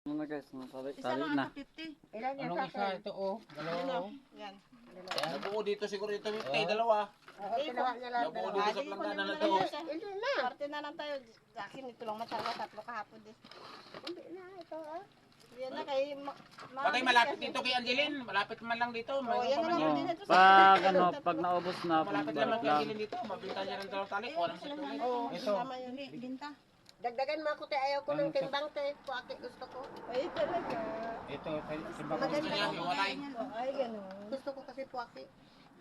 Ano na guys, tali Isa lang na. ang 250. Ilan yan Anong sa isa? akin? Ito oh. Dalawa oh. Yan. Nabuo dito siguro ito. Tay, dalawa. Oo, kinuha niya lang. Nabuo dalawa. dito sa planggana na Hindi to. Hindi na. Parte na lang tayo. Sa akin, ito lang matala. 3 kahapon din. Hindi na. Ito ah. Yan na kay... Patay, malapit dito kay Angeline. Malapit man lang dito. Oh, yan na lang Oh, din ito sa pag ano, pag naubos na, Malapit balik lang kay lang. Angeline dito. Mabinta niya ng dalawang tali. Kuha ng situlit. Oo, Ito. tama yun. Binta. Dagdagan mo ako te. Ayaw ko ng timbang te. Puwaki gusto ko. Ay, talaga. Ito, simbang Maganda niya, ang hiwalay. pagkain yan. Ay, gano'n. Gusto ko kasi puwaki.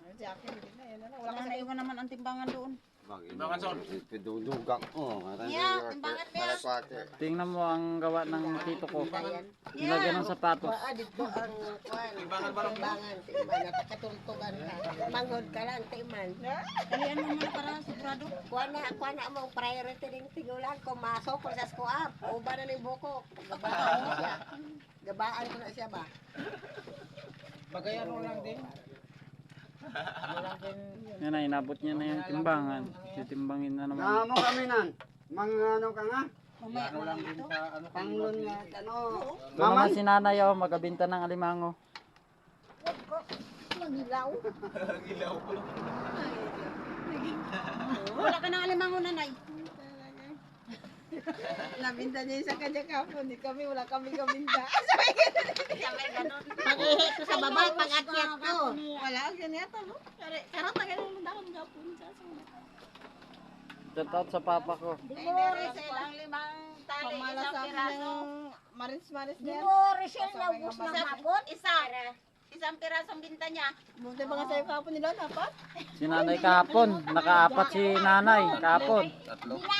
Ay, sa akin, hindi na. Yan na lang. Wala na iwan naman ang timbangan doon. Timbangan, Son. Pidudugang ko. Yeah, timbangan niya. Tingnan mo ang gawa ng tito ko. Ayan. Nilagyan ng sapatos. Waa, dito ang kuwan. Timbangan ba rin? Timbangan. Timan. Napakatuntugan ka. Manghod ka lang. Timan. Dalian mo muna para sigurado. Kuwan na mong priority ng tingulan. Kung masok ko sa skuap. Uba na ng buko. Gabaan ko siya. Gabaan ko na siya ba? Bagayan mo lang din. Ano lang din. Yan na, inabot niya na yung timbangan. Titimbangin na naman. Namo kami nan. Mga ano ka nga? Mamaya Ano lang din sa ano. Panglon nga. Ano? Ito naman si nanay oh, magabinta ng alimango. Magilaw. Wala ka ng alimango nanay. Nabinta niya yung sa kanya kapon. Hindi kami, wala kami kabinta. Pag-ihit ko sa baba, pag-akyat ko. Wala, ganyan ito, no? Karot na ganun dahon kapon sa sunod. Shout out sa papa ko. Ay, meron silang 5 tali, Pamala isang sa akin piraso. Maris-maris na yan. Rachel, naubos na mabot. Isang pirasong binta niya. Buti ba nga sa'yo kapon nila, dapat? Si nanay kahapon. Nakaapat si nanay kahapon.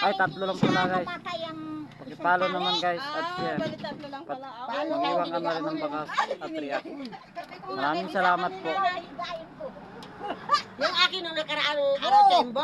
Ay, 3 lang pala guys. Pakipalo naman guys. At yan. Bali tatlo lang pala. Mag-iwan ka na rin ng bakas at riyak. Maraming salamat po. Yung akin nung nakaraan araw sa imbo.